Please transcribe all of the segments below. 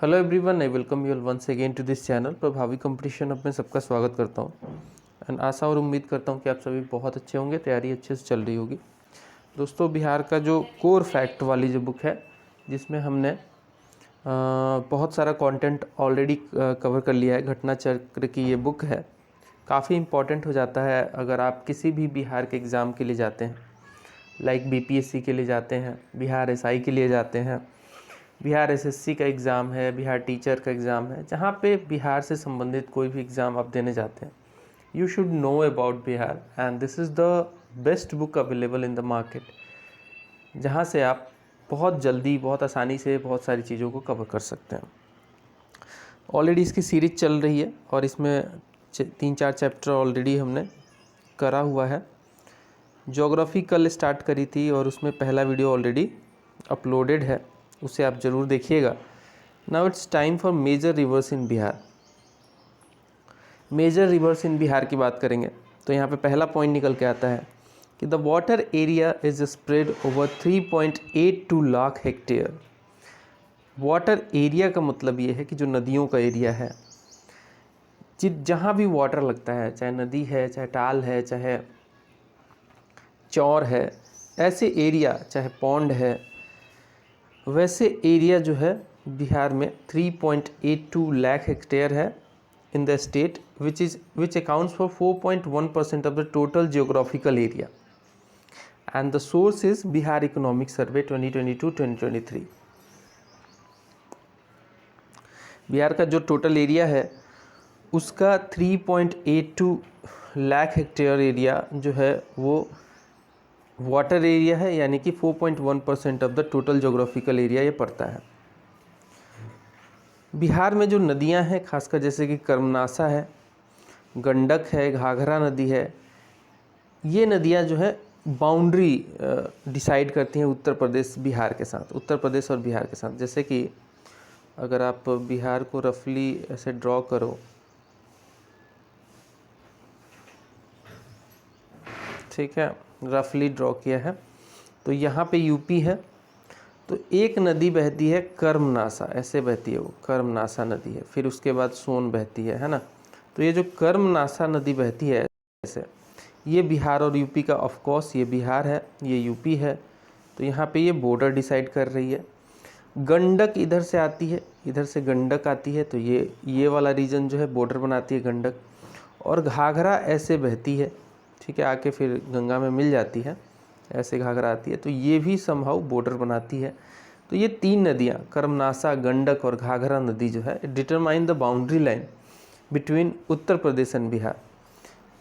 Hello everyone, I welcome you all once again to this channel. प्रभावी competition अब मैं सबका स्वागत करता हूं एंड आशा और उम्मीद करता हूं कि आप सभी बहुत अच्छे होंगे, तैयारी अच्छे से चल रही होगी। दोस्तों, बिहार का जो कोर फैक्ट वाली जो बुक है, जिसमें हमने बहुत सारा कंटेंट ऑलरेडी कवर कर लिया है, घटना चक्र की ये बुक है। काफ़ी इम्पॉर्टेंट हो जाता है अगर आप किसी भी बिहार के एग्ज़ाम के लिए जाते हैं, लाइक बीपीएससी के लिए जाते हैं, बिहार एसआई के लिए जाते हैं, बिहार एसएससी का एग्ज़ाम है, बिहार टीचर का एग्ज़ाम है, जहाँ पे बिहार से संबंधित कोई भी एग्ज़ाम आप देने जाते हैं, you should know about Bihar and this is the best book available in the market, जहाँ से आप बहुत जल्दी, बहुत आसानी से बहुत सारी चीज़ों को कवर कर सकते हैं। ऑलरेडी इसकी सीरीज चल रही है और इसमें 3-4 चैप्टर ऑलरेडी हमने करा हुआ है। ज्योग्राफी कल स्टार्ट करी थी और उसमें पहला वीडियो ऑलरेडी अपलोडेड है, उसे आप ज़रूर देखिएगा। Now it's time for major rivers in Bihar. Major rivers in Bihar की बात करेंगे तो यहाँ पे पहला पॉइंट निकल के आता है कि the water area is spread over 3.82 lakh hectare. Water area का मतलब ये है कि जो नदियों का एरिया है, जहाँ भी वाटर लगता है, चाहे नदी है, चाहे टाल है, चाहे चौर है, ऐसे एरिया, चाहे पॉन्ड है, वैसे एरिया जो है बिहार में 3.82 लाख हेक्टेयर है in the state, which accounts for 4.1% of the total geographical area and the source is Bihar economic survey 2022-2023। Bihar का जो टोटल एरिया है उसका 3.82 लाख हेक्टेयर एरिया जो है वो वाटर एरिया है, यानी कि 4.1% of the total geographical area ये पड़ता है। बिहार में जो नदियां हैं, खासकर जैसे कि कर्मनासा है, गंडक है, घाघरा नदी है, ये नदियां जो है बाउंड्री डिसाइड करती हैं उत्तर प्रदेश बिहार के साथ, उत्तर प्रदेश और बिहार के साथ। जैसे कि अगर आप बिहार को रफली ऐसे ड्रॉ करो, ठीक है, रफली ड्रॉ किया है, तो यहाँ पे यूपी है, तो एक नदी बहती है कर्मनासा, ऐसे बहती है वो, कर्मनासा नदी है। फिर उसके बाद सोन बहती है ना। तो ये जो कर्मनासा नदी बहती है ऐसे, ये बिहार और यूपी का, ऑफ कोर्स ये बिहार है, ये यूपी है, तो यहाँ पे ये बॉर्डर डिसाइड कर रही है। गंडक इधर से आती है, इधर से गंडक आती है, तो ये वाला रीजन जो है बॉर्डर बनाती है गंडक। और घाघरा ऐसे बहती है, ठीक है, आके फिर गंगा में मिल जाती है, ऐसे घाघरा आती है, तो ये भी समहाउ बॉर्डर बनाती है। तो ये तीन नदियाँ, कर्मनासा, गंडक और घाघरा नदी जो है, determine the boundary line between Uttar Pradesh and Bihar.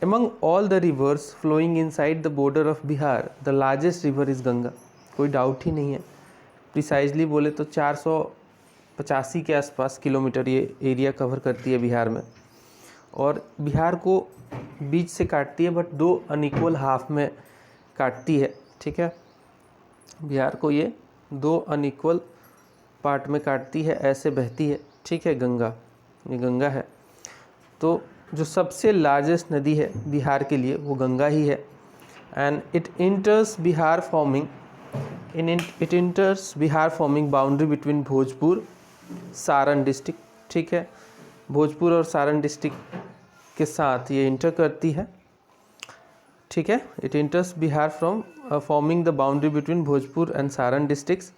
Among all the rivers flowing inside the border of Bihar, the largest river is Ganga. कोई डाउट ही नहीं है। प्रिसाइजली बोले तो 485 के आसपास किलोमीटर ये एरिया कवर करती है बिहार में, और बिहार को बीच से काटती है, बट 2 अनइक्वल हाफ में काटती है, ठीक है। बिहार को ये 2 अनइक्वल पार्ट में काटती है, ऐसे बहती है, ठीक है। गंगा, ये गंगा है। तो जो सबसे लार्जेस्ट नदी है बिहार के लिए वो गंगा ही है, and it enters Bihar forming boundary between Bhojpur, Saran district, ठीक है। भोजपुर और सारण डिस्ट्रिक्ट के साथ ये इंटर करती है, ठीक है। It enters Bihar from forming the boundary between Bhojpur and Saran districts.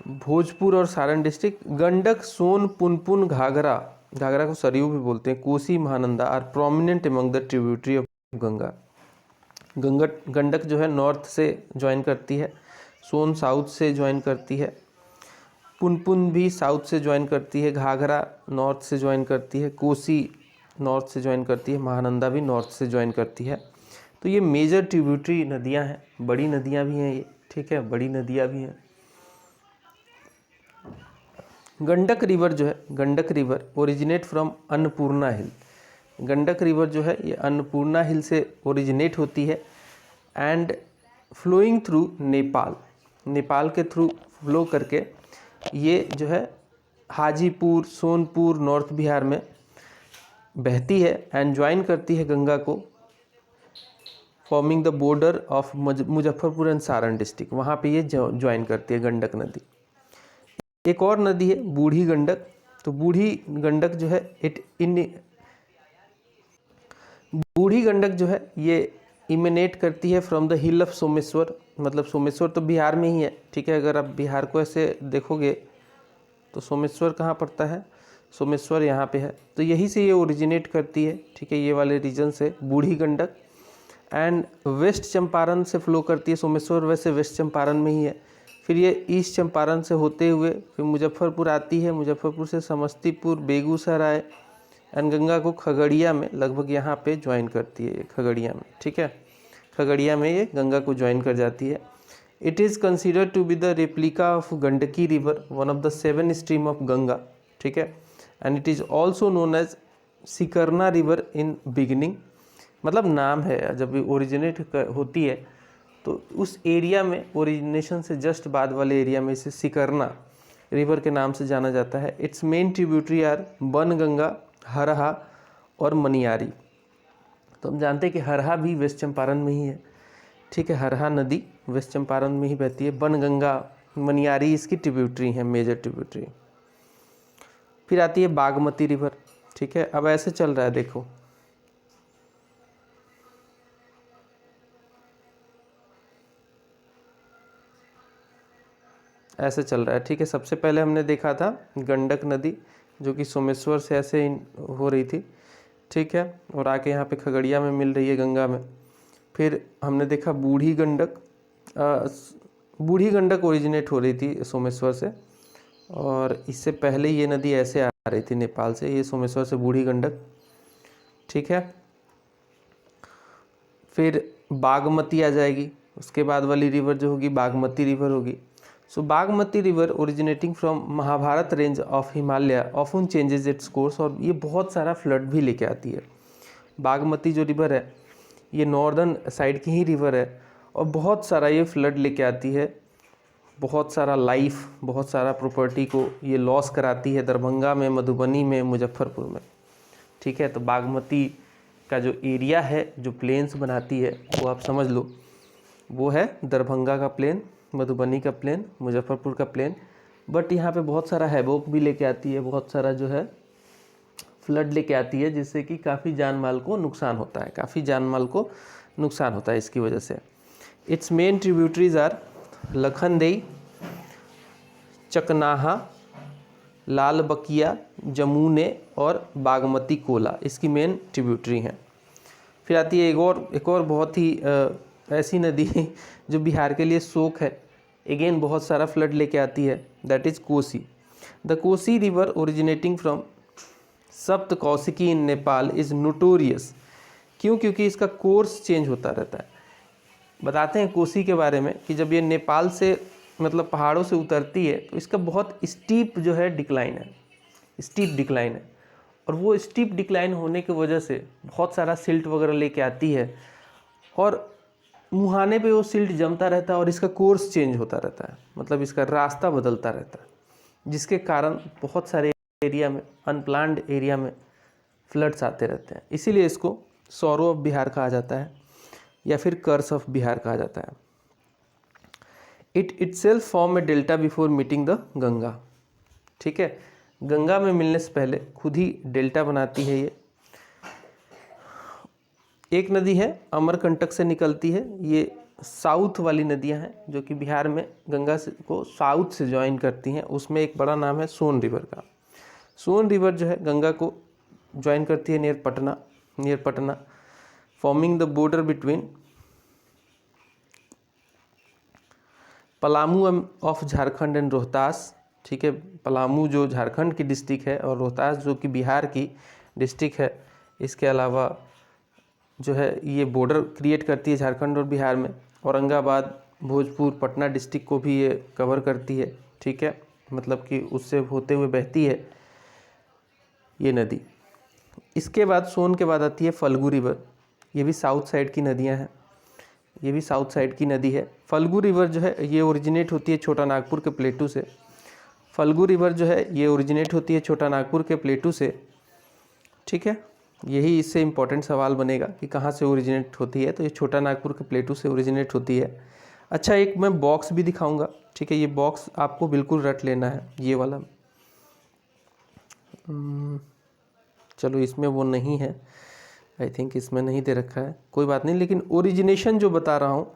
Bhojpur और सारण डिस्ट्रिक्ट। गंडक, सोन, पुनपुन, घाघरा, घाघरा को सरयू भी बोलते हैं, Kosi, Mahananda are prominent among the tributary of Ganga. Gandak जो है नॉर्थ से ज्वाइन करती है, सोन साउथ से ज्वाइन करती है, पुनपुन भी साउथ से ज्वाइन करती है, घाघरा नॉर्थ से ज्वाइन करती है, कोसी नॉर्थ से ज्वाइन करती है, महानंदा भी नॉर्थ से ज्वाइन करती है। तो ये मेजर ट्रिब्यूटरी नदियां हैं, बड़ी नदियां भी हैं ये, ठीक है, बड़ी नदियां भी हैं। गंडक रिवर जो है, Gandak river originate from Annapurna hill. Gandak river जो है ये अन्नपूर्णा हिल से ओरिजिनेट होती है and flowing through Nepal, Nepal के थ्रू फ्लो करके ये जो है हाजीपुर, सोनपुर, नॉर्थ बिहार में बहती है एंड ज्वाइन करती है गंगा को, forming the border of Muzaffarpur and Saran district. वहाँ पे ये ज्वाइन करती है गंडक नदी। एक और नदी है बूढ़ी गंडक। तो बूढ़ी गंडक जो है बूढ़ी गंडक जो है ये इमिनेट करती है from the hill of Someshwar. मतलब सोमेश्वर तो बिहार में ही है, ठीक है। अगर आप बिहार को ऐसे देखोगे तो सोमेश्वर कहाँ पड़ता है, सोमेश्वर यहाँ पे है। तो यहीं से ये ओरिजिनेट करती है, ठीक है, ये वाले रीजन से बूढ़ी गंडक। एंड वेस्ट चंपारण से फ्लो करती है। सोमेश्वर वैसे वेस्ट चंपारण में ही है। फिर ये ईस्ट चंपारण से होते हुए फिर मुजफ्फरपुर आती है, मुजफ्फरपुर से समस्तीपुर, बेगूसराय एंड गंगा को खगड़िया में लगभग यहाँ पे ज्वाइन करती है, खगड़िया में, ठीक है। खगड़िया में ये गंगा को ज्वाइन कर जाती है। It is considered to be the replica of Gandaki river, one of the 7 stream of Ganga, ठीक है। And it is also known as Sikrana river in beginning. मतलब नाम है, जब ओरिजिनेट होती है तो उस एरिया में, ओरिजिनेशन से जस्ट बाद वाले एरिया में इसे सिकरना रिवर के नाम से जाना जाता है। Its main tributary are Banganga, Harha और मनियारी। तो हम जानते हैं कि हरहा भी वेस्ट चंपारण में ही है, ठीक है। हरहा नदी वेस्ट चंपारण में ही बहती है। बनगंगा, मनियारी इसकी ट्रिब्यूटरी हैं, मेजर ट्रिब्यूटरी। फिर आती है बागमती रिवर, ठीक है। अब ऐसे चल रहा है, देखो ऐसे चल रहा है, ठीक है। सबसे पहले हमने देखा था गंडक नदी जो कि सोमेश्वर से ऐसे हो रही थी, ठीक है, और आके यहाँ पे खगड़िया में मिल रही है गंगा में। फिर हमने देखा बूढ़ी गंडक। बूढ़ी गंडक ओरिजिनेट हो रही थी सोमेश्वर से, और इससे पहले ये नदी ऐसे आ रही थी नेपाल से, ये सोमेश्वर से बूढ़ी गंडक, ठीक है। फिर बागमती आ जाएगी, उसके बाद वाली रिवर जो होगी बागमती रिवर होगी। So Bagmati river originating from Mahabharat range of Himalaya often changes its course, और ये बहुत सारा फ्लड भी लेके आती है। बागमती जो रिवर है ये नॉर्दर्न साइड की ही रिवर है, और बहुत सारा ये फ्लड लेके आती है, बहुत सारा लाइफ, बहुत सारा प्रॉपर्टी को ये लॉस कराती है दरभंगा में, मधुबनी में, मुजफ्फरपुर में, ठीक है। तो बागमती का जो एरिया है, जो प्लेन्स बनाती है, वो आप समझ लो, वो है दरभंगा का प्लेन, मधुबनी का प्लेन, मुजफ्फरपुर का प्लेन। बट यहाँ पे बहुत सारा हैवोक भी लेके आती है, बहुत सारा जो है फ्लड लेके आती है, जिससे कि काफ़ी जान माल को नुकसान होता है, काफ़ी जान माल को नुकसान होता है इसकी वजह से। Its main tributaries are Lakhandei, Chaknaha, Lal Bakiya, Jamune और बागमती कोला इसकी मेन ट्रिब्यूटरी हैं। फिर आती है एक और बहुत ही ऐसी नदी जो बिहार के लिए शोक है, अगेन बहुत सारा फ्लड लेके आती है, that is Kosi. The Kosi river originating from सप्त कौशिकी इन नेपाल इज़ नोटोरियस। क्यों? क्योंकि इसका कोर्स चेंज होता रहता है। बताते हैं कोसी के बारे में कि जब ये नेपाल से मतलब पहाड़ों से उतरती है तो इसका बहुत स्टीप जो है डिक्लाइन है, स्टीप डिक्लाइन है, और वो स्टीप डिक्लाइन होने की वजह से बहुत सारा सिल्ट वगैरह लेके आती है, और मुहाने पे वो सिल्ट जमता रहता है और इसका कोर्स चेंज होता रहता है, मतलब इसका रास्ता बदलता रहता है, जिसके कारण बहुत सारे एरिया में, अनप्लान्ड एरिया में फ्लड्स आते रहते हैं। इसीलिए इसको सौरो ऑफ बिहार कहा जाता है, या फिर कर्स ऑफ बिहार कहा जाता है। It itself form A delta before meeting the Ganga, ठीक है। गंगा में मिलने से पहले खुद ही डेल्टा बनाती है ये। एक नदी है अमरकंटक से निकलती है, ये साउथ वाली नदियां हैं जो कि बिहार में गंगा से को साउथ से ज्वाइन करती हैं। उसमें एक बड़ा नाम है सोन रिवर का। सोन रिवर जो है गंगा को ज्वाइन करती है near Patna, forming the border between Palamu of Jharkhand and Rohtas, ठीक है। पलामू जो झारखंड की डिस्ट्रिक्ट है और रोहतास जो कि बिहार की डिस्ट्रिक्ट है, इसके अलावा जो है ये बॉर्डर क्रिएट करती है झारखंड और बिहार में। औरंगाबाद, भोजपुर, पटना डिस्ट्रिक्ट को भी ये कवर करती है, ठीक है, मतलब कि उससे होते हुए बहती है ये नदी। इसके बाद सोन के बाद आती है फल्गु रिवर, ये भी साउथ साइड की नदियां हैं, ये भी साउथ साइड की नदी है। फल्गु रिवर जो है ये ओरिजिनेट होती है छोटा नागपुर के प्लेटू से। फल्गु रिवर जो है ये ओरिजिनेट होती है छोटा नागपुर के प्लेटू से, ठीक है। यही इससे इम्पोर्टेंट सवाल बनेगा कि कहाँ से ओरिजिनेट होती है, तो ये छोटा नागपुर के प्लेटू से ओरिजिनेट होती है। अच्छा, एक मैं बॉक्स भी दिखाऊंगा ठीक है, ये बॉक्स आपको बिल्कुल रट लेना है, ये वाला। चलो इसमें वो नहीं है, आई थिंक इसमें नहीं दे रखा है, कोई बात नहीं। लेकिन ओरिजिनेशन जो बता रहा हूँ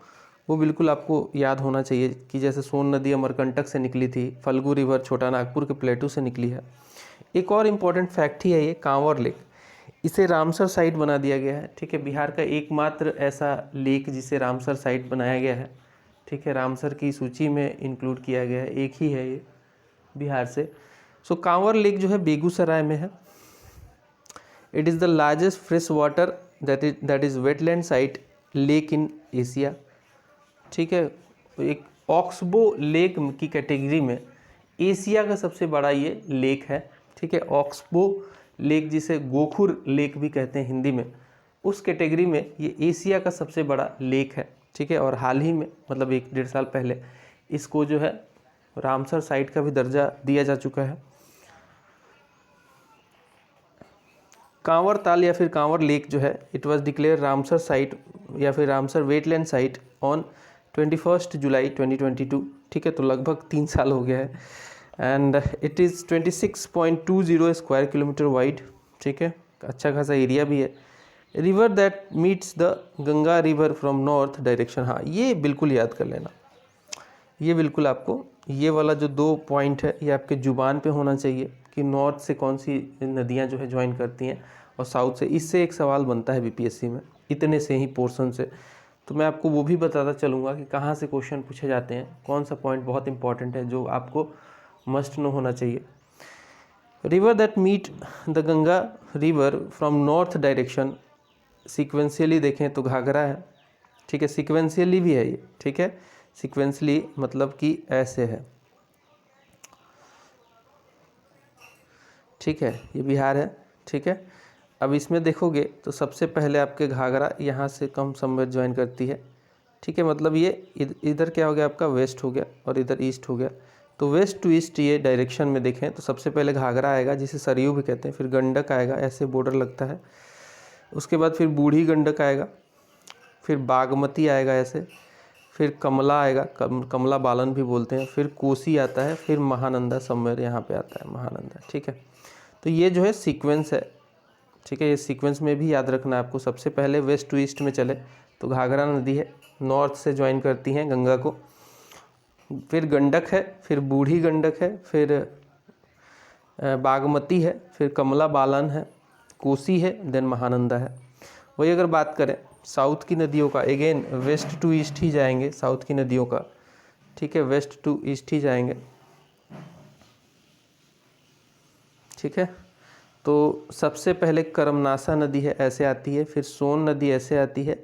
वो बिल्कुल आपको याद होना चाहिए कि जैसे सोन नदी अमरकंटक से निकली थी, फल्गु रिवर छोटा नागपुर के प्लेटू से निकली है। एक और इम्पॉर्टेंट फैक्ट ही है ये कांवर लेक, इसे रामसर साइट बना दिया गया है। ठीक है, बिहार का एकमात्र ऐसा लेक जिसे रामसर साइट बनाया गया है। ठीक है, रामसर की सूची में इंक्लूड किया गया है, एक ही है ये बिहार से। सो कांवर लेक जो है बेगूसराय में है। It is the largest fresh water that is wetland site lake in Asia. ठीक है, एक ऑक्सबो लेक की कैटेगरी में एशिया का सबसे बड़ा ये लेक है। ठीक है, ऑक्सबो लेक जिसे गोखुर लेक भी कहते हैं हिंदी में, उस कैटेगरी में ये एशिया का सबसे बड़ा लेक है। ठीक है, और हाल ही में मतलब 1-1.5 साल पहले इसको जो है रामसर साइट का भी दर्जा दिया जा चुका है। कांवर ताल या फिर कांवर लेक जो है, it was declare Ramsar site या फिर रामसर वेटलैंड साइट ऑन 21 जुलाई 2022। ठीक है, तो लगभग 3 साल हो गया है। And it is 26.20 square kilometre wide. ठीक है, अच्छा खासा एरिया भी है। River that meets the Ganga river from north direction. हाँ, ये बिल्कुल याद कर लेना, ये बिल्कुल आपको ये वाला जो 2 पॉइंट है ये आपके जुबान पे होना चाहिए कि नॉर्थ से कौन सी नदियाँ जो है ज्वाइन करती हैं और साउथ से। इससे एक सवाल बनता है बीपीएससी में, इतने से ही पोर्शन से। तो मैं आपको वो भी बताता चलूँगा कि कहाँ से क्वेश्चन पूछे जाते हैं, कौन सा पॉइंट बहुत इंपॉर्टेंट है जो आपको मस्ट नो होना चाहिए। River that meet the Ganga river from north direction, sequentially देखें तो घाघरा है। ठीक है, सिक्वेंशियली भी है ये। ठीक है, सिक्वेंशली मतलब कि ऐसे है। ठीक है, ये बिहार है। ठीक है, अब इसमें देखोगे तो सबसे पहले आपके घाघरा यहाँ से कम समवेट ज्वाइन करती है। ठीक है, मतलब ये इधर क्या हो गया आपका वेस्ट हो गया और इधर ईस्ट हो गया। तो वेस्ट टू ईस्ट ये डायरेक्शन में देखें तो सबसे पहले घाघरा आएगा जिसे सरयू भी कहते हैं, फिर गंडक आएगा, ऐसे बॉर्डर लगता है। उसके बाद फिर बूढ़ी गंडक आएगा, फिर बागमती आएगा ऐसे, फिर कमला आएगा, कमला बालन भी बोलते हैं, फिर कोसी आता है, फिर महानंदा समवेयर यहाँ पे आता है महानंदा। ठीक है, तो ये जो है सीक्वेंस है। ठीक है, ये सीक्वेंस में भी याद रखना है आपको। सबसे पहले वेस्ट टू ईस्ट में चले तो घाघरा नदी है, नॉर्थ से ज्वाइन करती हैं गंगा को, फिर गंडक है, फिर बूढ़ी गंडक है, फिर बागमती है, फिर कमला बालन है, कोसी है, देन महानंदा है। वही अगर बात करें साउथ की नदियों का, अगेन वेस्ट टू ईस्ट ही जाएंगे साउथ की नदियों का। ठीक है, वेस्ट टू ईस्ट ही जाएंगे। ठीक है, तो सबसे पहले करमनासा नदी है, ऐसे आती है, फिर सोन नदी ऐसे आती है,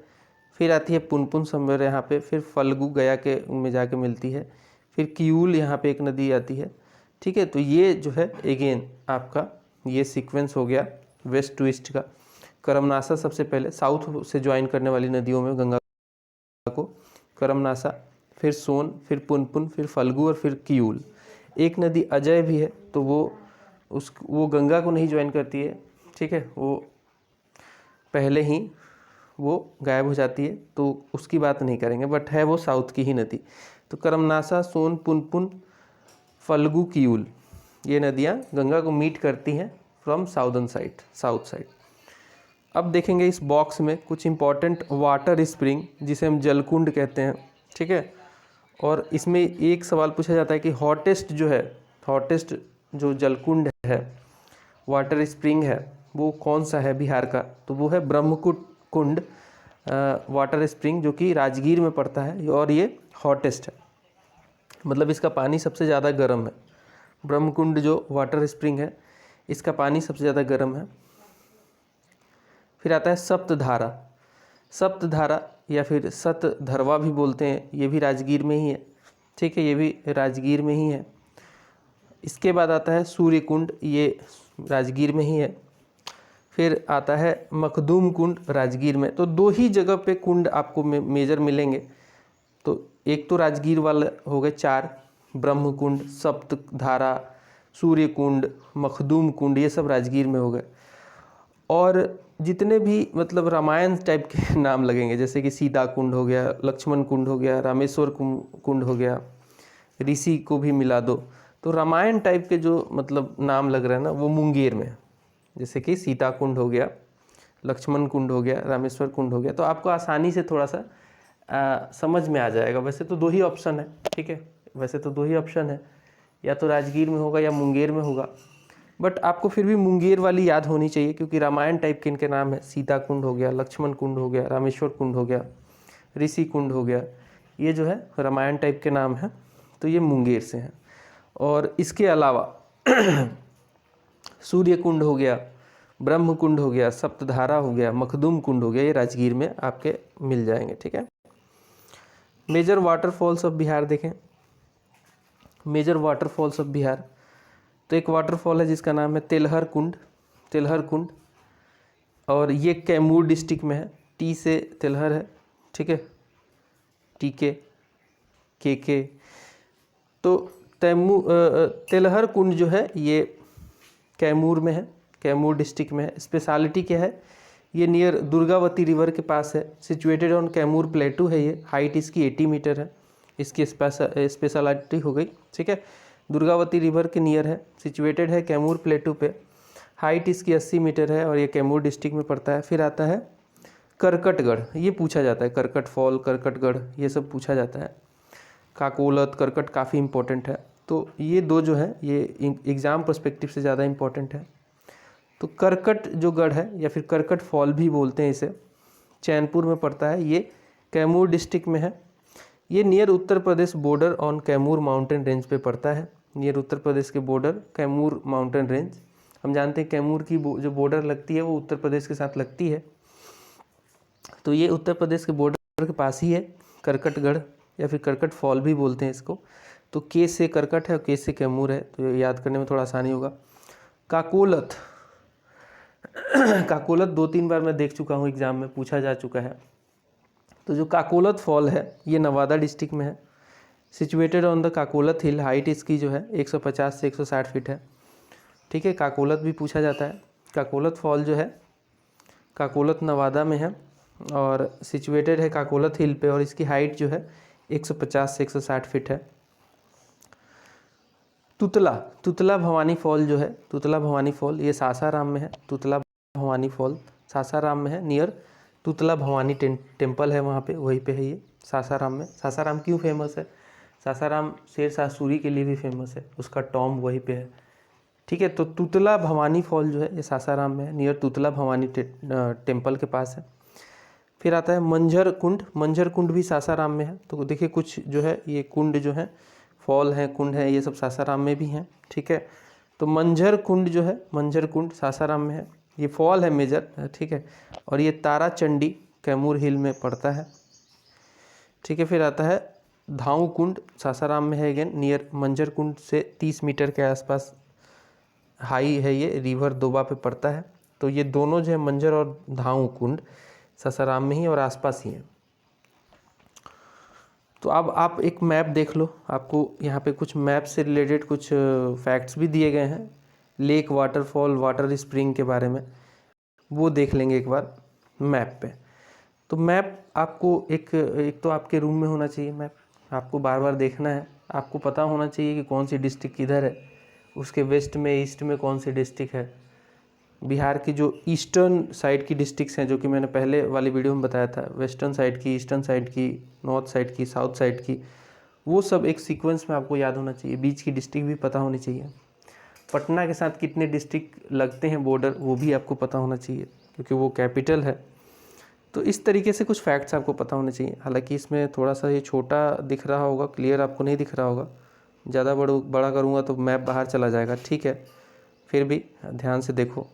फिर आती है पुनपुन समवेयर यहाँ पे, फिर फल्गु गया के में जाके मिलती है, फिर कियूल यहाँ पे एक नदी आती है। ठीक है, तो ये जो है अगेन आपका ये सीक्वेंस हो गया वेस्ट टू ईस्ट का। करमनासा सबसे पहले साउथ से ज्वाइन करने वाली नदियों में गंगा को करमनासा, फिर सोन, फिर पुनपुन, फिर फल्गु और फिर कियूल। एक नदी अजय भी है, तो वो गंगा को नहीं ज्वाइन करती है। ठीक है, वो पहले ही वो गायब हो जाती है, तो उसकी बात नहीं करेंगे, बट है वो साउथ की ही नदी। तो करमनासा, सोन, पुनपुन, फल्गु, कियूल, ये नदियाँ गंगा को मीट करती हैं from southern side, south side. अब देखेंगे इस बॉक्स में कुछ इंपॉर्टेंट वाटर स्प्रिंग जिसे हम जलकुंड कहते हैं। ठीक है, और इसमें एक सवाल पूछा जाता है कि हॉटेस्ट जो है, हॉटेस्ट जो जलकुंड है, वाटर स्प्रिंग है, वो कौन सा है बिहार का? तो वो है ब्रह्मकुंड वाटर स्प्रिंग, जो कि राजगीर में पड़ता है, और ये हॉटेस्ट है, मतलब इसका पानी सबसे ज़्यादा गर्म है। ब्रह्मकुंड जो वाटर स्प्रिंग है, इसका पानी सबसे ज़्यादा गर्म है। फिर आता है सप्तधारा, सप्तधारा या फिर सतधरवा भी बोलते हैं, ये भी राजगीर में ही है। ठीक है, ये भी राजगीर में ही है। इसके बाद आता है सूर्यकुंड, ये राजगीर में ही है। फिर आता है मखदूम कुंड, राजगीर में। तो 2 ही जगह पे कुंड आपको मेजर मिलेंगे। तो एक तो राजगीर वाला हो गए 4, ब्रह्मकुंड, सप्तधारा, सूर्यकुंड, मखदूम कुंड, ये सब राजगीर में हो गए। और जितने भी मतलब रामायण टाइप के नाम लगेंगे, जैसे कि सीता कुंड हो गया, लक्ष्मण कुंड हो गया, रामेश्वर कुंड हो गया, ऋषि को भी मिला दो। तो रामायण टाइप के जो मतलब नाम लग रहा है ना वो मुंगेर में है, जैसे कि सीता कुंड हो गया, लक्ष्मण कुंड हो गया, रामेश्वर कुंड हो गया। तो आपको आसानी से थोड़ा सा समझ में आ जाएगा। वैसे तो 2 ही ऑप्शन है, ठीक है, वैसे तो 2 ही ऑप्शन है, या तो राजगीर में होगा या मुंगेर में होगा, बट आपको फिर भी मुंगेर वाली याद होनी चाहिए, क्योंकि रामायण टाइप के इनके नाम है। सीता कुंड हो गया, लक्ष्मण कुंड हो गया, रामेश्वर कुंड हो गया, ऋषि कुंड हो गया, ये जो है रामायण टाइप के नाम है, तो ये मुंगेर से हैं। और इसके अलावा सूर्य कुंड हो गया, ब्रह्म कुंड हो गया, सप्तधारा हो गया, मखदूम कुंड हो गया, ये राजगीर में आपके मिल जाएंगे, ठीक है। मेजर वाटरफॉल्स ऑफ बिहार देखें, मेजर वाटरफॉल्स ऑफ बिहार, तो एक वाटरफॉल है जिसका नाम है तेलहर कुंड, तेलहर कुंड, और ये कैमूर डिस्ट्रिक्ट में है। टी से तेलहर है, ठीक है, टी के। तो तेलहर कुंड जो है ये कैमूर में है, कैमूर डिस्ट्रिक्ट में है। स्पेशलिटी क्या है, ये नियर दुर्गावती रिवर के पास है, सिचुएटेड ऑन कैमूर प्लेटू है। ये हाइट इसकी 80 मीटर है, इसकी स्पेशलिटी हो गई, ठीक है। दुर्गावती रिवर के नियर है, सिचुएटेड है कैमूर प्लेटू पे, हाइट इसकी 80 मीटर है और ये कैमूर डिस्ट्रिक्ट में पड़ता है। फिर आता है करकटगढ़, ये पूछा जाता है, करकट फॉल, करकटगढ़, ये सब पूछा जाता है। काकोलत, करकट काफ़ी इंपॉर्टेंट है। तो ये 2 जो है ये एग्ज़ाम पर्सपेक्टिव से ज़्यादा इंपॉर्टेंट है। तो करकट जो गढ़ है या फिर करकट फॉल भी बोलते हैं इसे, चैनपुर में पड़ता है, ये कैमूर डिस्ट्रिक्ट में है। ये near Uttar Pradesh border on Kaimur mountain range पे पड़ता है, नियर उत्तर प्रदेश के बॉर्डर कैमूर माउंटेन रेंज। हम जानते हैं कैमूर की जो बॉर्डर लगती है वो उत्तर प्रदेश के साथ लगती है, तो ये उत्तर प्रदेश के बॉर्डर के पास ही है करकटगढ़, या फिर करकट फॉल भी बोलते हैं इसको। तो के से करकट है और के से कैमूर है, तो याद करने में थोड़ा आसानी होगा। काकोलत, काकोलत 2-3 बार मैं देख चुका हूँ, एग्ज़ाम में पूछा जा चुका है। तो जो काकोलत फॉल है ये नवादा डिस्ट्रिक्ट में है, situated on the Kakolat hill, height इसकी जो है 150 से 160 फीट है, ठीक है। काकोलत भी पूछा जाता है। काकोलत फॉल जो है काकोलत नवादा में है और सिचुएटेड है काकोलत हिल पे, और इसकी हाइट जो है 150 से 160 फीट है। तुतला भवानी फॉल जो है, तुतला भवानी फॉल, ये सासाराम में है। तुतला भवानी फॉल सासाराम में है, नियर तुतला भवानी टेम्पल है वहाँ पे, वहीं पे है ये सासाराम में। सासाराम क्यों फेमस है, सासाराम शेरशाह सूरी के लिए भी फेमस है, उसका टॉम्ब वहीं पे है, ठीक है। तो तुतला भवानी फॉल जो है ये सासाराम में है, नियर तुतला भवानी टेम्पल के पास है। फिर आता है मंझर कुंड, मंझर कुंड भी सासाराम में है। तो देखिए कुछ जो है ये कुंड जो है, फॉल है, कुंड है, ये सब सासाराम में भी हैं, ठीक है। तो मंझर कुंड जो है, मंझर कुंड सासाराम में है, ये फॉल है मेजर, ठीक है। और ये तारा चंडी कैमूर हिल में पड़ता है, ठीक है। फिर आता है धाऊ कुंड, सासाराम में है अगेन, नियर मंझर कुंड से 30 मीटर के आसपास हाई है, ये रिवर दोबा पे पड़ता है। तो ये दोनों जो है मंझर और धाऊ कुंड सासाराम में ही और आसपास ही हैं। तो अब आप एक मैप देख लो, आपको यहाँ पे कुछ मैप से रिलेटेड कुछ फैक्ट्स भी दिए गए हैं, लेक, वाटरफॉल, वाटर स्प्रिंग के बारे में, वो देख लेंगे एक बार मैप पे। तो मैप आपको एक तो आपके रूम में होना चाहिए मैप, आपको बार बार देखना है, आपको पता होना चाहिए कि कौन सी डिस्ट्रिक्ट किधर है, उसके वेस्ट में, ईस्ट में कौन सी डिस्ट्रिक्ट है। बिहार की जो ईस्टर्न साइड की डिस्ट्रिक्ट्स हैं, जो कि मैंने पहले वाली वीडियो में बताया था, वेस्टर्न साइड की, ईस्टर्न साइड की, नॉर्थ साइड की, साउथ साइड की, वो सब एक सीक्वेंस में आपको याद होना चाहिए। बीच की डिस्ट्रिक्ट भी पता होनी चाहिए। पटना के साथ कितने डिस्ट्रिक्ट लगते हैं बॉर्डर, वो भी आपको पता होना चाहिए, क्योंकि वो कैपिटल है। तो इस तरीके से कुछ फैक्ट्स आपको पता होने चाहिए। हालांकि इसमें थोड़ा सा ये छोटा दिख रहा होगा, क्लियर आपको नहीं दिख रहा होगा, ज़्यादा बड़ा करूँगा तो मैप बाहर चला जाएगा, ठीक है। फिर भी ध्यान से देखो।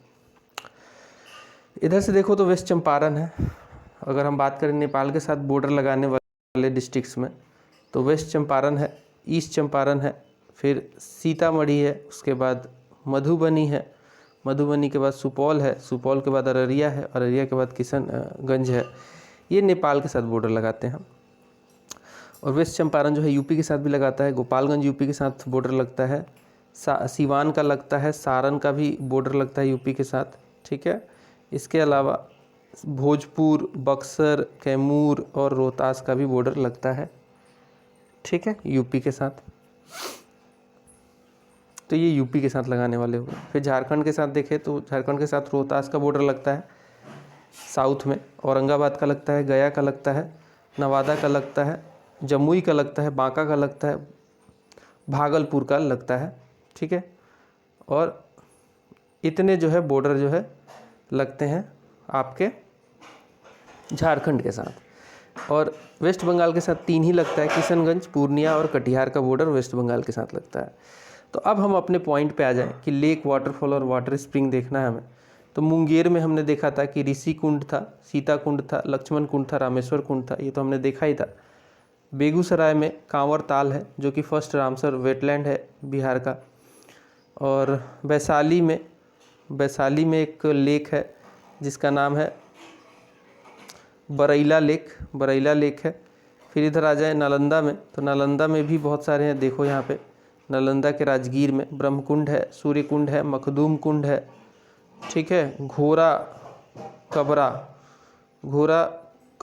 इधर से देखो तो वेस्ट चंपारण है। अगर हम बात करें नेपाल के साथ बॉर्डर लगाने वाले डिस्ट्रिक्ट्स में, तो वेस्ट चंपारण है, ईस्ट चंपारण है, फिर सीतामढ़ी है, उसके बाद मधुबनी है, मधुबनी के बाद सुपौल है, सुपौल के बाद अररिया है, अररिया के बाद किशनगंज है। ये नेपाल के साथ बॉर्डर लगाते हैं। और वेस्ट चंपारण जो है यूपी के साथ भी लगाता है, गोपालगंज यूपी के साथ बॉर्डर लगता है, सीवान का लगता है, सारण का भी बॉर्डर लगता है यूपी के साथ, ठीक है। इसके अलावा भोजपुर, बक्सर, कैमूर और रोहतास का भी बॉर्डर लगता है, ठीक है, यूपी के साथ। तो ये यूपी के साथ लगाने वाले हो गए। फिर झारखंड के साथ देखें तो झारखंड के साथ रोहतास का बॉर्डर लगता है साउथ में, औरंगाबाद का लगता है, गया का लगता है, नवादा का लगता है, जमुई का लगता है, बांका का लगता है, भागलपुर का लगता है। ठीक है, और इतने जो है बॉर्डर जो है लगते हैं आपके झारखंड के साथ। और वेस्ट बंगाल के साथ 3 ही लगता है, किशनगंज, पूर्णिया और कटिहार का बॉर्डर वेस्ट बंगाल के साथ लगता है। तो अब हम अपने पॉइंट पे आ जाएं कि लेक, वाटरफॉल और वाटर स्प्रिंग देखना है हमें। तो मुंगेर में हमने देखा था कि ऋषि कुंड था, सीता कुंड था, लक्ष्मण कुंड था, रामेश्वर कुंड था, ये तो हमने देखा ही था। बेगूसराय में कांवर ताल है जो कि फर्स्ट रामसर वेटलैंड है बिहार का। और वैशाली में एक लेक है जिसका नाम है बरैला लेक है। फिर इधर आ जाए नालंदा में, तो नालंदा में भी बहुत सारे हैं। देखो यहाँ पे नालंदा के राजगीर में ब्रह्मकुंड है, सूर्य कुंड है, मखदूम कुंड है। ठीक है, घोरा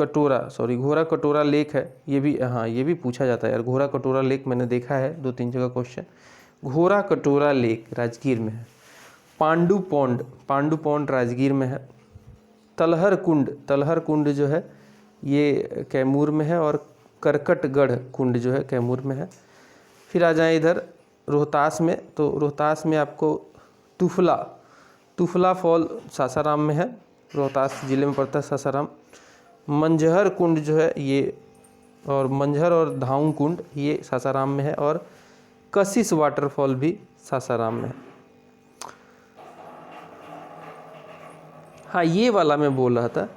कटोरा लेक है। ये भी पूछा जाता है यार, घोरा कटोरा लेक मैंने देखा है 2-3 जगह क्वेश्चन। घोरा कटोरा लेक राजगीर में है। पांडु पौंड राजगीर में है। तलहर कुंड जो है ये कैमूर में है, और करकटगढ़ कुंड जो है कैमूर में है। फिर आ जाएं इधर रोहतास में, तो रोहतास में आपको तुफला फॉल सासाराम में है, रोहतास ज़िले में पड़ता है सासाराम। मंझर कुंड जो है ये, और मंझर और धाऊं कुंड ये सासाराम में है, और कशिश वाटरफॉल भी सासाराम में है। हाँ, ये वाला मैं बोल रहा था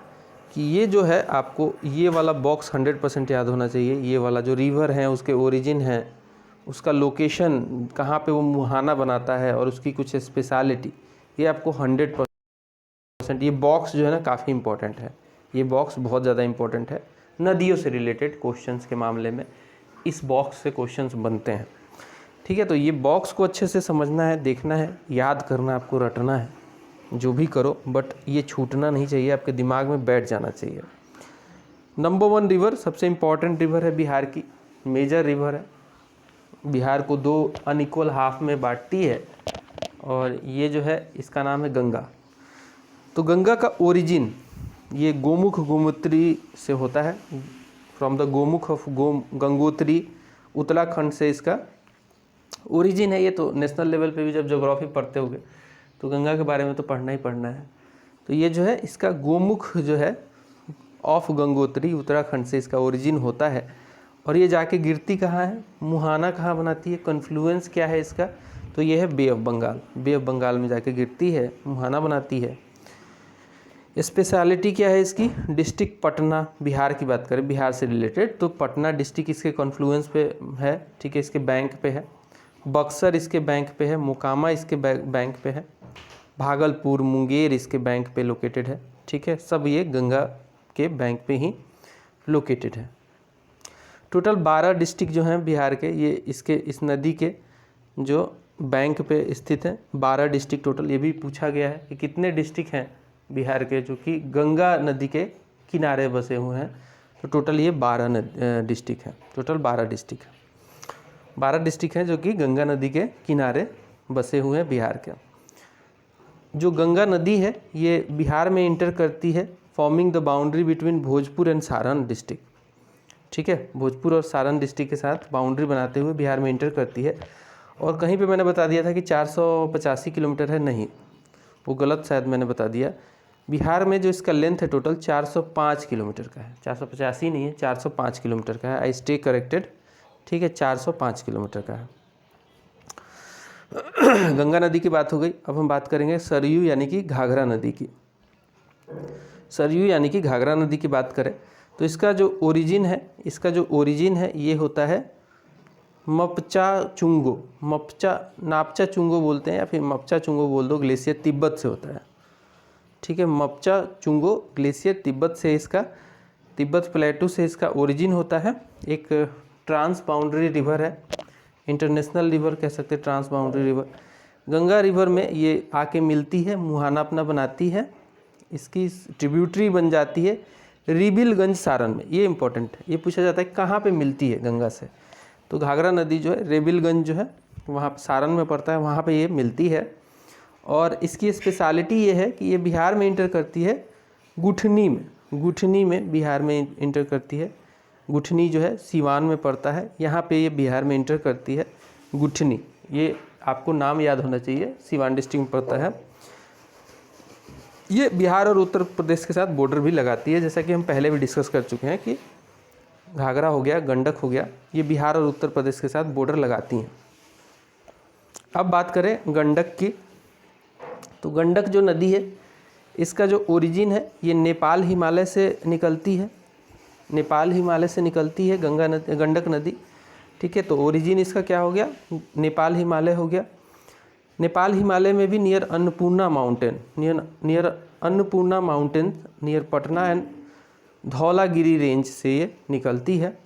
कि ये जो है आपको ये वाला बॉक्स 100% याद होना चाहिए। ये वाला जो रिवर है उसके ओरिजिन है, उसका लोकेशन कहाँ पे वो मुहाना बनाता है और उसकी कुछ स्पेशलिटी, ये आपको 100% ये बॉक्स जो है ना काफ़ी इंपॉर्टेंट है। ये बॉक्स बहुत ज़्यादा इंपॉर्टेंट है। नदियों से रिलेटेड क्वेश्चंस के मामले में इस बॉक्स से क्वेश्चंस बनते हैं। ठीक है, तो ये बॉक्स को अच्छे से समझना है, देखना है, याद करना, आपको रटना है, जो भी करो, बट ये छूटना नहीं चाहिए, आपके दिमाग में बैठ जाना चाहिए। नंबर 1 रिवर, सबसे इम्पॉर्टेंट रिवर है बिहार की, मेजर रिवर है, बिहार को 2 अनइक्वल हाफ में बांटती है, और ये जो है इसका नाम है गंगा। तो गंगा का ओरिजिन ये गोमुत्री से होता है, from the Gomukh of Gangotri, Uttarakhand से इसका ओरिजिन है। ये तो नेशनल लेवल पे भी जब ज्योग्राफी पढ़ते होगे तो गंगा के बारे में तो पढ़ना ही पढ़ना है। तो ये जो है इसका गोमुख जो है ऑफ गंगोत्री, उत्तराखंड से इसका ओरिजिन होता है। और ये जाके गिरती कहाँ है, मुहाना कहाँ बनाती है, कन्फ्लुएंस क्या है इसका, तो ये है बे ऑफ बंगाल में जाके गिरती है, मुहाना बनाती है। स्पेशलिटी क्या है इसकी, डिस्ट्रिक्ट पटना, बिहार की बात करें, बिहार से रिलेटेड, तो पटना डिस्ट्रिक्ट इसके कॉन्फ्लुएंस पे है। ठीक है, इसके बैंक पे है। बक्सर इसके बैंक पे है, मोकामा इसके बैंक पे है, भागलपुर, मुंगेर इसके बैंक पे लोकेटेड है। ठीक है, सब ये गंगा के बैंक पे ही लोकेटेड है। टोटल 12 डिस्ट्रिक्ट जो हैं बिहार के, ये इस नदी के जो बैंक पे स्थित है। 12 डिस्ट्रिक्ट टोटल। ये भी पूछा गया है कि कितने डिस्ट्रिक्ट हैं बिहार के जो कि गंगा नदी के किनारे बसे हुए हैं। तो टोटल ये 12 डिस्ट्रिक्ट हैं। टोटल 12 डिस्ट्रिक्ट हैं, 12 डिस्ट्रिक्ट हैं जो कि गंगा नदी के किनारे बसे हुए हैं बिहार के। जो गंगा नदी है ये बिहार में इंटर करती है, forming the boundary between Bhojpur and Saran district. ठीक है, भोजपुर और सारण डिस्ट्रिक्ट के साथ बाउंड्री बनाते हुए बिहार में इंटर करती है। और कहीं पे मैंने बता दिया था कि 485 किलोमीटर है, नहीं, वो गलत शायद मैंने बता दिया। बिहार में जो इसका लेंथ है टोटल 405 किलोमीटर का है, 485 नहीं है, 405 किलोमीटर का है। I stay corrected. ठीक है, 405 किलोमीटर का है। गंगा नदी की बात हो गई। अब हम बात करेंगे सरयू यानी कि घाघरा नदी की। सरयू यानी कि घाघरा नदी की बात करें तो इसका जो ओरिजिन है ये होता है नापचा चुंगो बोलते हैं, या फिर मपचा चुंगो बोल दो, ग्लेशियर तिब्बत से होता है। ठीक है, मपचा चुंगो ग्लेशियर तिब्बत से, इसका तिब्बत प्लेटू से इसका ओरिजिन होता है। एक ट्रांस बाउंड्री रिवर है, इंटरनेशनल रिवर कह सकते हैं, trans boundary river. Ganga river में ये आके मिलती है, मुहाना अपना बनाती है, इसकी ट्रिब्यूटरी बन जाती है रिबिलगंज सारण में। ये इंपॉर्टेंट है, ये पूछा जाता है कहाँ पे मिलती है गंगा से, तो घाघरा नदी जो है रेबिलगंज जो है वहाँ सारण में पड़ता है, वहाँ पे ये मिलती है। और इसकी स्पेशलिटी ये है कि ये बिहार में इंटर करती है गुठनी में, गुठनी में बिहार में इंटर करती है। गुठनी जो है सीवान में पड़ता है, यहाँ पे ये बिहार में इंटर करती है गुठनी। ये आपको नाम याद होना चाहिए, सीवान डिस्ट्रिक्ट में पड़ता है। ये बिहार और उत्तर प्रदेश के साथ बॉर्डर भी लगाती है, जैसा कि हम पहले भी डिस्कस कर चुके हैं कि घाघरा हो गया, गंडक हो गया, ये बिहार और उत्तर प्रदेश के साथ बॉर्डर लगाती हैं। अब बात करें गंडक की, तो गंडक जो नदी है इसका जो ओरिजिन है ये नेपाल हिमालय से निकलती है, नेपाल हिमालय से निकलती है गंडक नदी। ठीक है, तो ओरिजिन इसका क्या हो गया, नेपाल हिमालय हो गया। नेपाल हिमालय में भी near Annapurna mountain, near Annapurna mountain near Patna and Dhaulagiri range से ये निकलती है।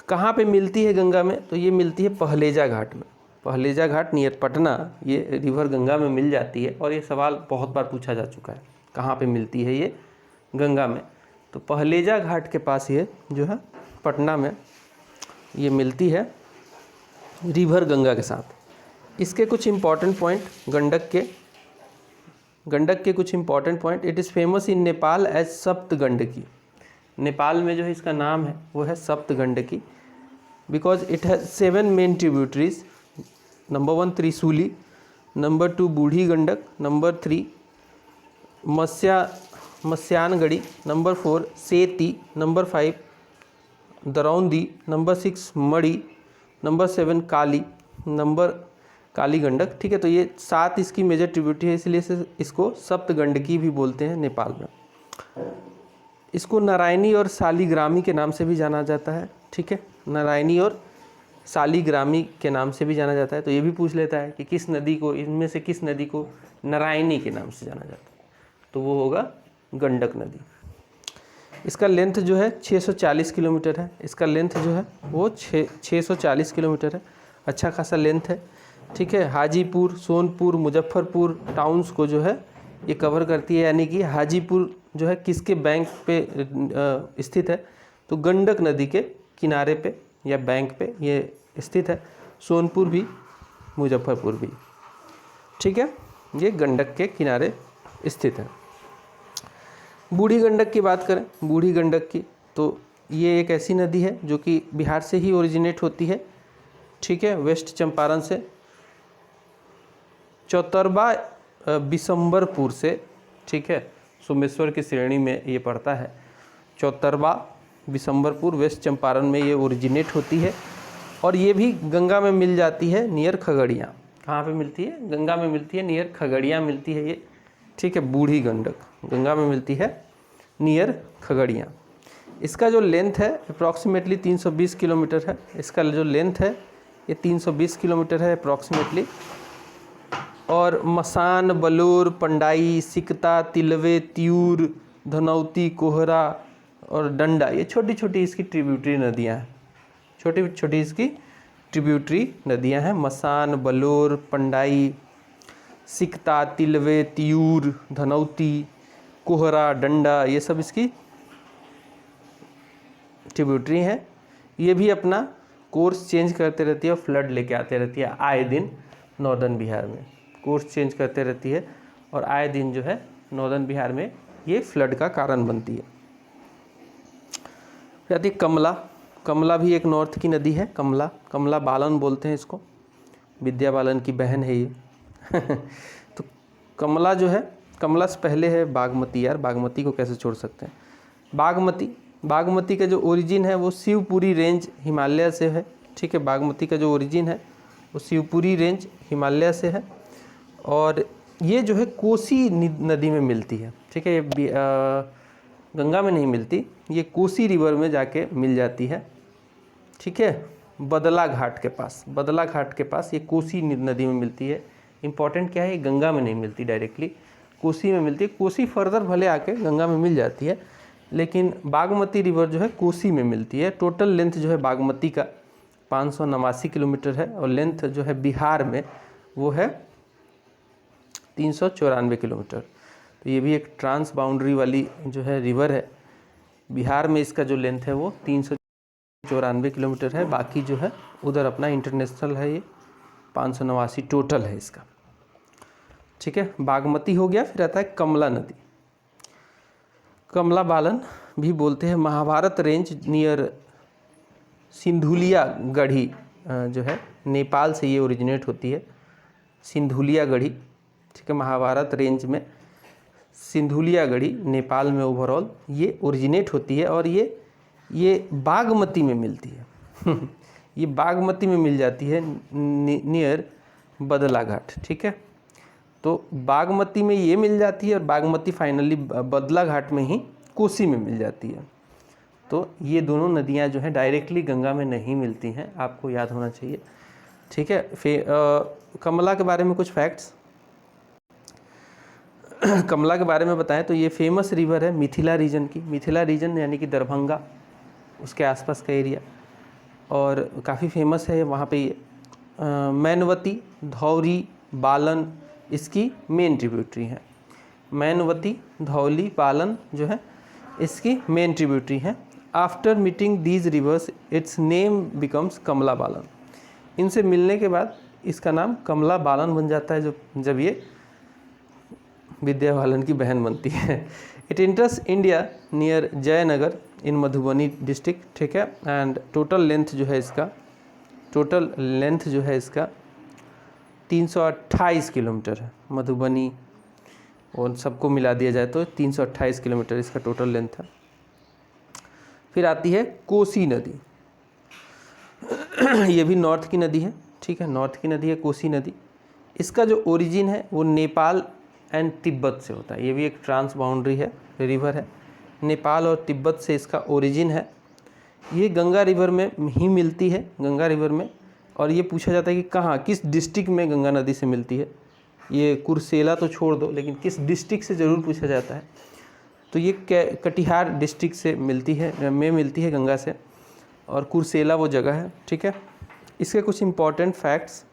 कहाँ पे मिलती है गंगा में, तो ये मिलती है पहलेजा घाट में, पहलेजा घाट नियर पटना, ये रिवर गंगा में मिल जाती है। और ये सवाल बहुत बार पूछा जा चुका है, कहाँ पे मिलती है ये गंगा में, तो पहलेजा घाट के पास ये जो है पटना में ये मिलती है रिवर गंगा के साथ। इसके कुछ इम्पॉर्टेंट पॉइंट गंडक के कुछ important point, it is famous in Nepal as Saptagandaki. Nepal में जो है इसका नाम है वो है Saptagandaki, because it has 7 main tributaries. Number 1 Trishuli, number 2 Budhi Gandak, number 3 मस्यानगढ़ी, number 4 सेती, नंबर 5 दरौंदी, नंबर 6 मड़ी, नंबर 7 काली, नंबर काली गंडक। ठीक है, तो ये 7 इसकी मेजर ट्रिब्यूटरी है, इसलिए इसको सप्तगंडकी भी बोलते हैं नेपाल में। इसको नारायणी और सालीग्रामी के नाम से भी जाना जाता है। ठीक है, नारायणी और सालीग्रामी के नाम से भी जाना जाता है। तो ये भी पूछ लेता है कि किस नदी को, इनमें से किस नदी को नारायणी के नाम से जाना जाता है, तो वो होगा गंडक नदी। इसका लेंथ जो है 640 किलोमीटर है, इसका लेंथ जो है वो 640 किलोमीटर है, अच्छा खासा लेंथ है। ठीक है, हाजीपुर, सोनपुर, मुजफ्फरपुर टाउन्स को जो है ये कवर करती है, यानी कि हाजीपुर जो है किसके बैंक पे स्थित है, तो गंडक नदी के किनारे पे या बैंक पे ये स्थित है। सोनपुर भी, मुजफ्फरपुर भी। ठीक है, ये गंडक के किनारे स्थित है। बूढ़ी गंडक की बात करें, बूढ़ी गंडक की, तो ये एक ऐसी नदी है जो कि बिहार से ही ओरिजिनेट होती है। ठीक है, वेस्ट चंपारण से, चौतरबा बिशंबरपुर से। ठीक है, सोमेश्वर की श्रेणी में ये पड़ता है। चौतरबा बिशंबरपुर वेस्ट चंपारण में ये ओरिजिनेट होती है, और ये भी गंगा में मिल जाती है नियर खगड़िया। कहाँ पे मिलती है, गंगा में मिलती है, नियर खगड़िया मिलती है ये। ठीक है, बूढ़ी गंडक गंगा में मिलती है नियर खगड़िया। इसका जो लेंथ है अप्रॉक्सीमेटली 320 किलोमीटर है, इसका जो लेंथ है ये 320 किलोमीटर है अप्रॉक्सीमेटली। और मसान, बलौर, पंडाई, सिकता, तिलवे, त्यूर, धनौती, कोहरा और डंडा, ये छोटी छोटी इसकी ट्रिब्यूटरी नदियाँ हैं, छोटी छोटी इसकी ट्रिब्यूटरी नदियाँ हैं। मसान, बलौर, पंडाई, सिकता, तिलवे, त्यूर, धनौती, कोहरा, डंडा, ये सब इसकी ट्रिब्यूटरी हैं। ये भी अपना कोर्स चेंज करते रहती है और फ्लड लेके आते रहती है आए दिन। नॉर्दर्न बिहार में कोर्स चेंज करते रहती है और आए दिन जो है नॉर्दर्न बिहार में ये फ्लड का कारण बनती है। फिर आती है कमला। कमला भी एक नॉर्थ की नदी है। कमला बालन बोलते हैं इसको, विद्या बालन की बहन है ये। तो कमला जो है, कमला से पहले है बागमती। यार बागमती को कैसे छोड़ सकते हैं। बागमती का जो ओरिजिन है वो शिवपुरी रेंज हिमालय से है। ठीक है, बागमती का जो ओरिजिन है वो शिवपुरी रेंज हिमालय से है, और ये जो है कोसी नदी में मिलती है। ठीक है, ये गंगा में नहीं मिलती, ये कोसी रिवर में जाके मिल जाती है। ठीक है, बदला घाट के पास ये कोसी नदी में मिलती है। इम्पॉर्टेंट क्या है, ये गंगा में नहीं मिलती डायरेक्टली, कोसी में मिलती है। कोसी फर्दर भले आके गंगा में मिल जाती है, लेकिन बागमती रिवर जो है कोसी में मिलती है। टोटल लेंथ जो है बागमती का 589 किलोमीटर है, और लेंथ जो है बिहार में वो है 394 किलोमीटर। तो ये भी एक ट्रांस बाउंड्री वाली जो है रिवर है। बिहार में इसका जो लेंथ है वो 394 594 किलोमीटर है, बाकी जो है उधर अपना इंटरनेशनल है, ये 589 टोटल है इसका। ठीक है, बागमती हो गया। फिर आता है कमला नदी। कमला बालन भी बोलते हैं। महाभारत रेंज नियर सिंधुलिया गढ़ी जो है नेपाल से ये ओरिजिनेट होती है, सिंधुलिया गढ़ी। ठीक है, महाभारत रेंज में सिंधुलिया गढ़ी नेपाल में ओवरऑल ये ओरिजिनेट होती है, और ये बागमती में मिलती है ये बागमती में मिल जाती है नियर बदला घाट। ठीक है, तो बागमती में ये मिल जाती है, और बागमती फाइनली बदला घाट में ही कोसी में मिल जाती है। तो ये दोनों नदियाँ जो हैं डायरेक्टली गंगा में नहीं मिलती हैं, आपको याद होना चाहिए। ठीक है, कमला के बारे में कुछ फैक्ट्स कमला के बारे में बताएं तो ये फेमस रिवर है मिथिला रीजन की। मिथिला रीजन यानी कि दरभंगा, उसके आसपास का एरिया, और काफ़ी फेमस है वहाँ पे ये। मैनवती, धौरी, बालन इसकी मेन ट्रिब्यूटरी है। मैनवती, धौली, बालन जो है इसकी मेन ट्रिब्यूटरी है। After meeting these rivers its name becomes Kamla Balan. इनसे मिलने के बाद इसका नाम कमला बालन बन जाता है, जब ये विद्या बालन की बहन बनती है। It इंटर्स India near Jaynagar in Madhubani district. ठीक है, एंड टोटल लेंथ जो है इसका 328 किलोमीटर है। मधुबनी और सबको मिला दिया जाए तो 328 किलोमीटर इसका टोटल लेंथ है। फिर आती है कोसी नदी ये भी नॉर्थ की नदी है। ठीक है, नॉर्थ की नदी है कोसी नदी। इसका जो ओरिजिन है वो नेपाल एंड तिब्बत से होता है। ये भी एक ट्रांस बाउंड्री है, रिवर है। नेपाल और तिब्बत से इसका ओरिजिन है। ये गंगा रिवर में ही मिलती है, गंगा रिवर में। और ये पूछा जाता है कि कहाँ, किस डिस्ट्रिक्ट में गंगा नदी से मिलती है। ये कुर्सेला तो छोड़ दो, लेकिन किस डिस्ट्रिक्ट से ज़रूर पूछा जाता है। तो ये कटिहार डिस्ट्रिक्ट से मिलती है गंगा से, और कुर्सेला वो जगह है। ठीक है, इसके कुछ इम्पॉर्टेंट फैक्ट्स।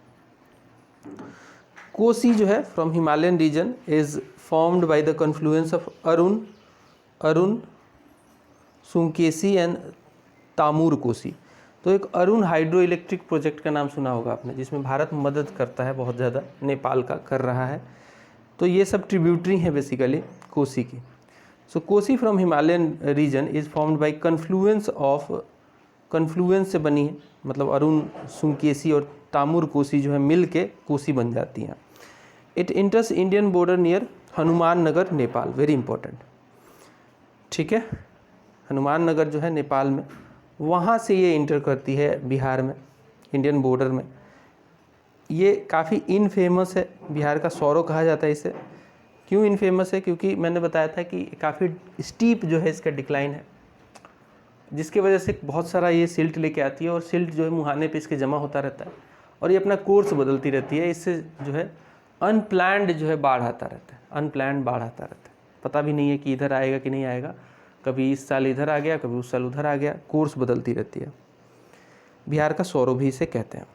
कोसी जो है from Himalayan region is formed by the confluence of Arun Sunkoshi and Tamur Kosi. तो एक अरुण हाइड्रो इलेक्ट्रिक प्रोजेक्ट का नाम सुना होगा आपने, जिसमें भारत मदद करता है बहुत ज़्यादा, नेपाल का कर रहा है। तो ये सब ट्रिब्यूटरी हैं बेसिकली कोसी की। So Kosi from Himalayan region is formed by confluence से बनी है, मतलब अरुण सुंकेसी और तामूर कोसी जो है मिल के कोसी बन जाती हैं। It इंटर्स Indian border near Hanuman Nagar Nepal, very important. ठीक है, हनुमान नगर जो है नेपाल में, वहाँ से ये इंटर करती है बिहार में, इंडियन बॉर्डर में। ये काफ़ी इनफेमस है, बिहार का सौरो कहा जाता है इसे। क्यों इनफेमस है? क्योंकि मैंने बताया था कि काफ़ी स्टीप जो है इसका डिक्लाइन है, जिसकी वजह से बहुत सारा ये सिल्ट लेके आती है, और सिल्ट जो है मुहाने पे इसके जमा होता रहता है, और ये अपना कोर्स बदलती रहती है। इससे जो है अनप्लैंड जो है बाढ़ आता रहता है, अनप्लैंड बाढ़ आता रहता है। पता भी नहीं है कि इधर आएगा कि नहीं आएगा, कभी इस साल इधर आ गया, कभी उस साल उधर आ गया, कोर्स बदलती रहती है। बिहार का सौरो भी इसे कहते हैं।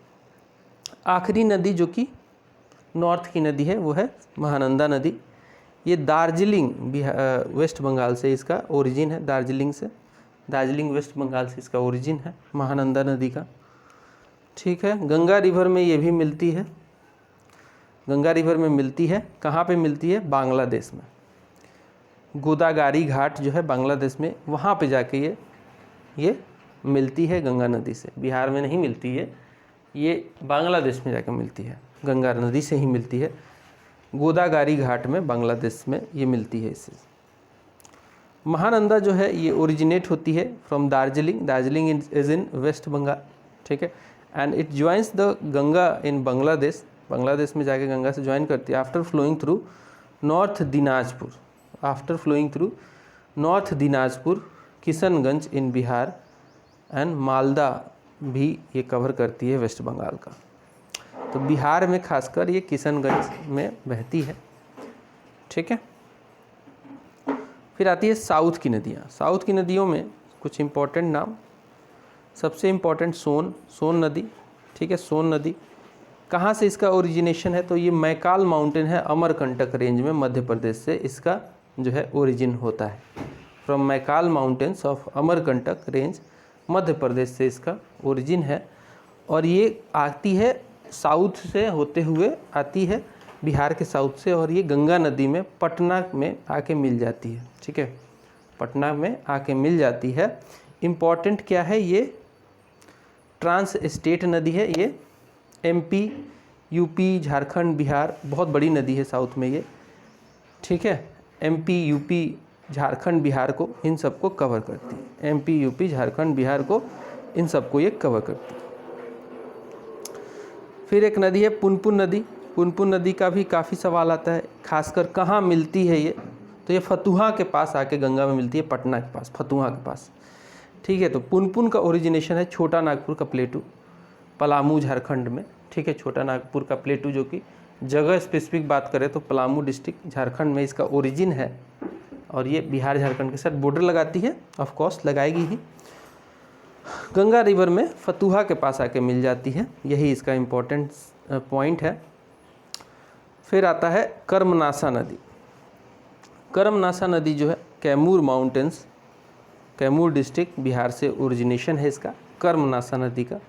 आखिरी नदी जो कि नॉर्थ की नदी है वो है महानंदा नदी। ये दार्जिलिंग वेस्ट बंगाल से इसका ओरिजिन है, दार्जिलिंग वेस्ट बंगाल से इसका ओरिजिन है महानंदा नदी का। ठीक है, गंगा रिवर में ये भी मिलती है, गंगा रिवर में मिलती है। कहाँ पे मिलती है? बांग्लादेश में। गोदागारी घाट जो है बांग्लादेश में, वहाँ पे जाके ये मिलती है गंगा नदी से। बिहार में नहीं मिलती है, ये बांग्लादेश में जाकर मिलती है, गंगा नदी से ही मिलती है। गोदागारी घाट में बांग्लादेश में ये मिलती है इससे। महानंदा जो है ये ओरिजिनेट होती है from Darjeeling is in West Bengal. ठीक है, and it joins the Ganga in Bangladesh में जाके गंगा से ज्वाइन करती है after flowing through North Dinajpur, Kishanganj in Bihar and Malda भी ये कवर करती है वेस्ट बंगाल का। तो बिहार में खासकर ये किशनगंज में बहती है। ठीक है, फिर आती है साउथ की नदियाँ। साउथ की नदियों में कुछ इम्पोर्टेंट नाम, सबसे इम्पोर्टेंट सोन नदी। ठीक है, सोन नदी कहाँ से इसका ओरिजिनेशन है? तो ये मैकाल माउंटेन है, अमरकंटक रेंज में, मध्य प्रदेश से इसका जो है ओरिजिन होता है। From Maikal mountains of Amarkantak range Madhya Pradesh से इसका ओरिजिन है। और ये आती है साउथ से होते हुए आती है बिहार के साउथ से, और ये गंगा नदी में पटना में आके मिल जाती है। ठीक है, पटना में आके मिल जाती है। इम्पॉर्टेंट क्या है, ये ट्रांस स्टेट नदी है। ये MP, UP, झारखंड, बिहार, बहुत बड़ी नदी है साउथ में ये। ठीक है, MP, UP, झारखंड, बिहार को, इन सबको कवर करती है। MP, UP, झारखंड, बिहार को, इन सबको ये कवर करती है। फिर एक नदी है पुनपुन नदी। पुनपुन नदी का भी काफ़ी सवाल आता है, खासकर कहाँ मिलती है ये, तो ये फतुहा के पास आके गंगा में मिलती है, पटना के पास, फतुहा के पास। ठीक है, तो पुनपुन का ओरिजिनेशन है छोटा नागपुर का प्लेटू, पलामू, झारखंड में। ठीक है, छोटा नागपुर का प्लेटू, जो कि जगह स्पेसिफिक बात करें तो पलामू डिस्ट्रिक्ट झारखंड में इसका ओरिजिन है। और ये बिहार झारखंड के साथ बॉर्डर लगाती है, ऑफ कोर्स लगाएगी ही। गंगा रिवर में फतुहा के पास आके मिल जाती है, यही इसका इम्पोर्टेंट पॉइंट है। फिर आता है कर्मनासा नदी। कर्मनासा नदी जो है कैमूर माउंटेन्स, कैमूर डिस्ट्रिक्ट, बिहार से ओरिजिनेशन है इसका, कर्मनासा नदी का।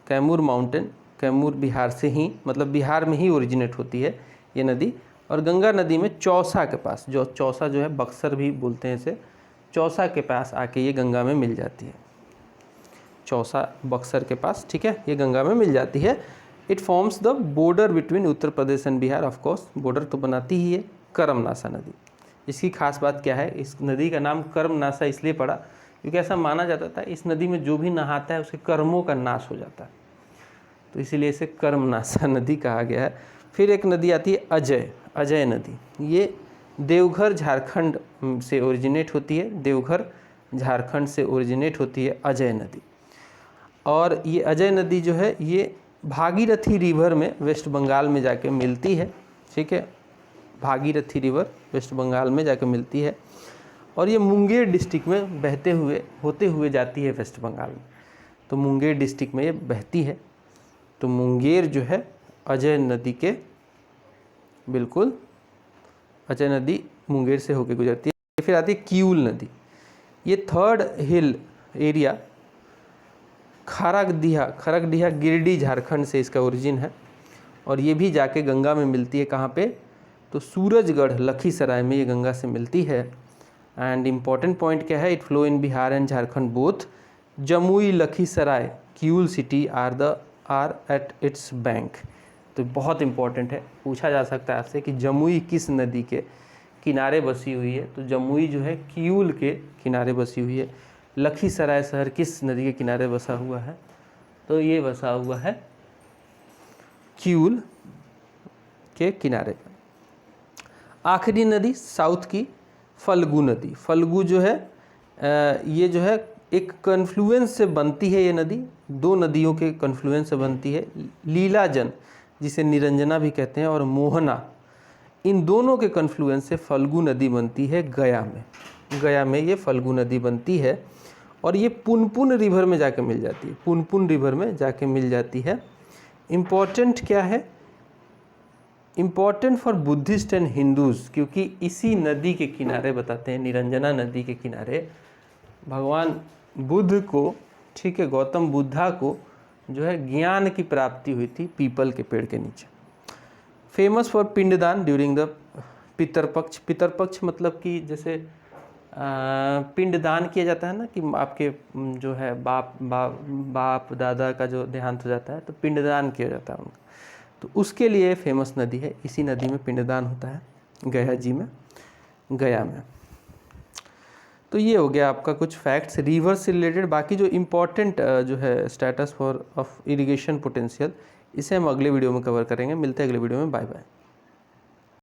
कैमूर माउंटेन, कैमूर बिहार से ही, मतलब बिहार में ही ओरिजिनेट होती है ये नदी। और गंगा नदी में चौसा के पास, जो चौसा जो है बक्सर भी बोलते हैं इसे, चौसा के पास आके ये गंगा में मिल जाती है। चौसा बक्सर के पास, ठीक है, ये गंगा में मिल जाती है। It forms the border between Uttar Pradesh and Bihar. Of course border तो बनाती ही है कर्मनासा नदी। इसकी खास बात क्या है, इस नदी का नाम कर्मनासा इसलिए पड़ा क्योंकि ऐसा माना जाता था इस नदी में जो भी नहाता है उसके कर्मों का नाश हो जाता है, तो इसीलिए इसे कर्मनासा नदी कहा गया है। फिर एक नदी आती है अजय नदी। ये देवघर झारखंड से ओरिजिनेट होती है, देवघर झारखंड से ओरिजिनेट होती है अजय नदी। और ये अजय नदी जो है ये भागीरथी रिवर में वेस्ट बंगाल में जाके मिलती है। ठीक है, भागीरथी रिवर वेस्ट बंगाल में जाके मिलती है, और ये मुंगेर डिस्ट्रिक्ट में बहते हुए होते हुए जाती है वेस्ट बंगाल में। तो मुंगेर डिस्ट्रिक्ट में ये बहती है। तो मुंगेर जो है अजय नदी के बिल्कुल, अजय नदी मुंगेर से होकर गुजरती है। फिर आती है किऊल नदी। ये third hill area Khargdiha Giridih Jharkhand से इसका ओरिजिन है, और ये भी जाके गंगा में मिलती है। कहाँ पे, तो सूरजगढ़ लखीसराय में ये गंगा से मिलती है। एंड इम्पॉर्टेंट पॉइंट क्या है, it flow in Bihar and Jharkhand both. Jamui, Lakhisarai, Kiul city are at its bank. तो बहुत इंपॉर्टेंट है, पूछा जा सकता है आपसे कि जमुई किस नदी के किनारे बसी हुई है। तो जमुई जो है किऊल के किनारे बसी हुई है। लखीसराय शहर किस नदी के किनारे बसा हुआ है, तो ये बसा हुआ है किऊल के किनारे। आखिरी नदी साउथ की फल्गु नदी। फल्गु जो है ये जो है एक कन्फ्लुएंस से बनती है, ये नदी दो नदियों के कन्फ्लुएंस से बनती है। लीलाजन, जिसे निरंजना भी कहते हैं, और मोहना, इन दोनों के कन्फ्लुएंस से फल्गु नदी बनती है गया में ये फल्गु नदी बनती है। और ये पुनपुन रिवर में जाके मिल जाती है, पुनपुन रिवर में जाके मिल जाती है। इम्पॉर्टेंट क्या है, important for Buddhist and Hindus, क्योंकि इसी नदी के किनारे बताते हैं, निरंजना नदी के किनारे भगवान बुद्ध को, ठीक है, गौतम बुद्धा को जो है ज्ञान की प्राप्ति हुई थी पीपल के पेड़ के नीचे। फेमस फॉर पिंडदान ड्यूरिंग द पितरपक्ष। पितरपक्ष मतलब कि जैसे पिंडदान किया जाता है ना, कि आपके जो है बाप दादा का जो देहांत हो जाता है तो पिंडदान किया जाता है उनका, तो उसके लिए फेमस नदी है। इसी नदी में पिंडदान होता है गया में। तो ये हो गया आपका कुछ फैक्ट्स रिवर से रिलेटेड। बाकी जो इम्पोर्टेंट जो है status for of irrigation potential, इसे हम अगले वीडियो में कवर करेंगे। मिलते हैं अगले वीडियो में, बाय बाय।